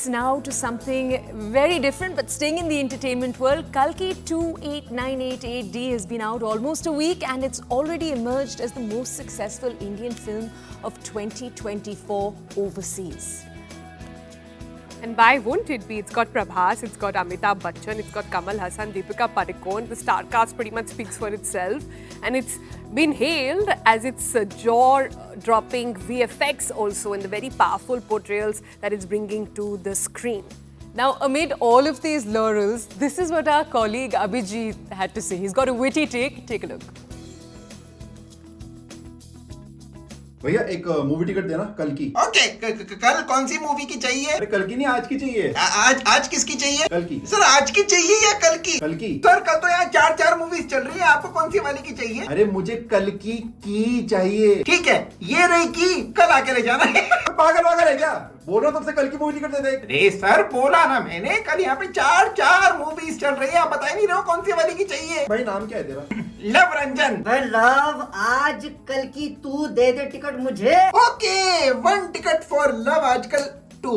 Let's now to something very different but staying in the entertainment world. Kalki 2898 AD has been out almost a week and it's already emerged as the most successful Indian film of 2024 overseas. And why won't it be? It's got Prabhas, it's got Amitabh Bachchan, it's got Kamal Hassan, Deepika Padukone. The star cast pretty much speaks for itself. And it's been hailed as its jaw-dropping VFX also and the very powerful portrayals that it's bringing to the screen. Now, amid all of these laurels, this is what our colleague Abhijit had to say. He's got a witty take. Take a look. भैया एक movie ticket देना कल की। Okay, कल कौन सी movie की चाहिए? अरे कल की नहीं, आज की चाहिए। आज किसकी चाहिए? कल की। सर आज की चाहिए या कल की? कल की। सर कल तो यहाँ चार मूवीज चल रही है, आपको कौन सी वाली की चाहिए? अरे मुझे कल की चाहिए। ठीक है, ये रही की, कल आके ले जाना है। पागल है क्या? बोलो तुमसे कल की मूवी टिकट दे दे। अरे सर बोला ना मैंने, कल यहाँ पे चार मूवीज चल रही है, आप बता ही नहीं रहे हो कौन सी वाली की चाहिए। भाई नाम क्या है तेरा? लव रंजन। लव आज कल की तू दे दे टिकट मुझे। ओके, 1 टिकट फॉर लव आजकल 2।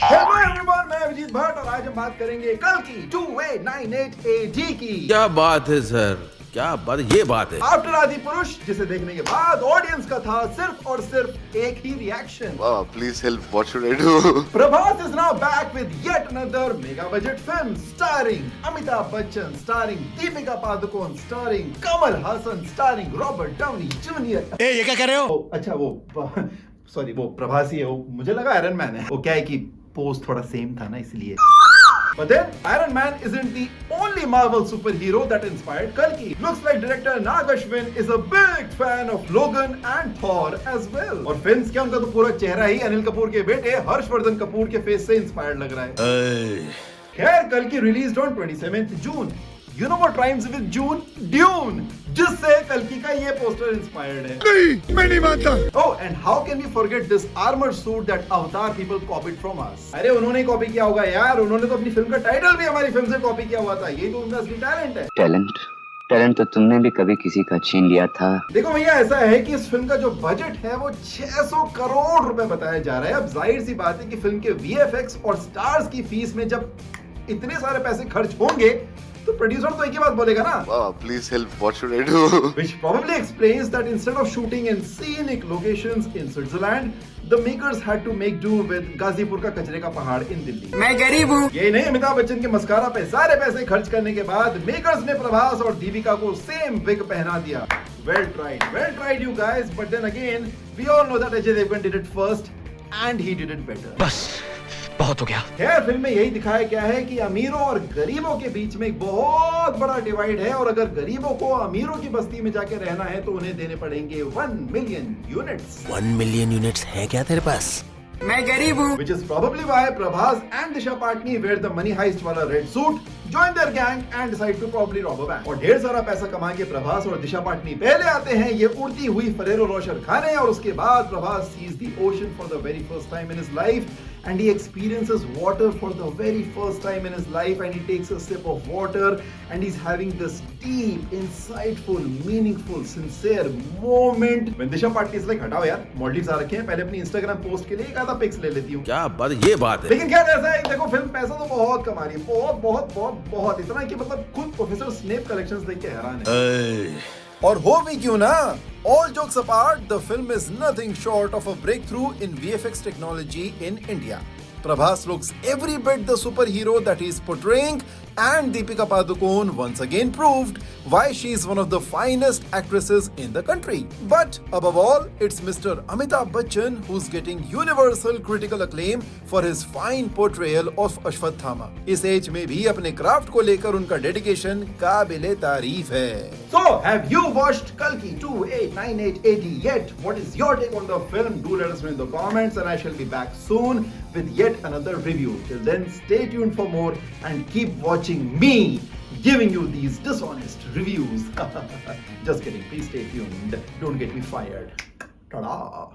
हेलो एवरीवन, मैं अभिजीत भट्ट और आज हम बात करेंगे कल की 2898 AD की। क्या बात है सर, क्या बात, ये बात है। आफ्टर आदि पुरुष, जिसे देखने के बाद ऑडियंस का था सिर्फ और सिर्फ एक ही reaction. Please help, what should I do? Prabhas is now back with yet another mega budget film starring Amitabh Bachchan, starring Deepika Padukone, starring Kamal Hassan, starring Robert Downey Jr. ये क्या कर रहे हो? अच्छा वो सॉरी, वो प्रभास ही है। वो मुझे लगा आयरन मैन है। वो क्या है कि पोस्ट थोड़ा सेम था ना, इसलिए। But then Iron Man isn't the only Marvel superhero that inspired Kalki. Looks like director Nag Ashwin is a big fan of Logan and Thor as well. और फिल्म्स क्या, उनका तो पूरा चेहरा ही अनिल कपूर के बेटे हर्षवर्धन कपूर के फेस से इंस्पायर्ड लग रहा है। खैर, Kalki released on 27th June. You know what rhymes with June? Dune, जिससे कल्कि का ये पोस्टर इंस्पायर्ड है। नहीं, मैं नहीं मानता। Oh, and how can we forget this armored suit that Avatar people copied from us? अरे उन्होंने कॉपी किया होगा यार, उन्होंने तो अपनी फिल्म का टाइटल भी हमारी फिल्म से कॉपी किया हुआ था। ये तो उनका असली टैलेंट है। टैलेंट तो तुमने भी कभी किसी का छीन लिया था। देखो भैया, ऐसा है कि इस फिल्म का जो बजट है वो 600 करोड़ रुपए बताया जा रहा है। अब जाहिर सी बात है कि फिल्म के VFX और स्टार्स की फीस में जब इतने सारे पैसे खर्च होंगे तो प्रोड्यूसर तो एक ही बात बोलेगा ना, Please help, what should I do? Which probably explains that instead of shooting in scenic locations in Switzerland, the makers had to make do with Ghazipur का कचरे का पहाड़ in दिल्ली। मैं गरीब हूँ। ये नहीं, अमिताभ बच्चन के मस्कारा पे सारे पैसे खर्च करने के बाद मेकर्स ने प्रभास और दीपिका को सेम विग पहना दिया। Well tried you guys, but then again, we all know that Ajay Devgn did it first and he did it better. बस बहुत हो गया। खैर, फिल्म में यही दिखाया गया है कि अमीरों और गरीबों के बीच में एक बहुत बड़ा डिवाइड है और अगर गरीबों को अमीरों की बस्ती में जाके रहना है तो उन्हें देने पड़ेंगे 1 million units। 1 million units है क्या तेरे पास? मैं गरीब हूँ। Which is probably why Prabhas and Disha Patni wear the money heist वाला red suit, join their gang and decide to probably rob a bank। और ढेर सारा पैसा कमा के प्रभास और दिशा पाटनी पहले आते हैं ये उड़ती हुई फरेरो रोशर खाने और उसके बाद Prabhas sees the ocean for the very first time in his life and he experiences water for the very first time in his life and he takes a sip of water and he's having this deep, insightful, meaningful, sincere moment when Disha Patni is like, हटाओ यार, models आ रखे हैं, पहले अपनी Instagram post के लिए एक आधा पिक्स ले लेती हूँ। क्या बात, ये बात है। लेकिन खैर ऐसा है, देखो फिल्म पैसा तो बहुत कमा रही है, बहुत इतना कि मतलब खुद प्रोफेसर स्नेप कलेक्शंस देख के हैरान है। और हो भी क्यों ना, all jokes apart, the film is nothing short of a breakthrough in VFX technology in India. Prabhas looks every bit the superhero that he is portraying and Deepika Padukone once again proved why she is one of the finest actresses in the country. But above all, it's Mr. Amitabh Bachchan who's getting universal critical acclaim for his fine portrayal of Ashwathama. इस as में भी अपने craft को लेकर उनका dedication काबिले तारीफ है। So, have you watched Kalki 2898 AD yet? What is your take on the film? Do let us know in the comments and I shall be back soon with yet another review. Till then, stay tuned for more and keep watching me giving you these dishonest reviews. Just kidding, please stay tuned. Don't get me fired. Ta-da!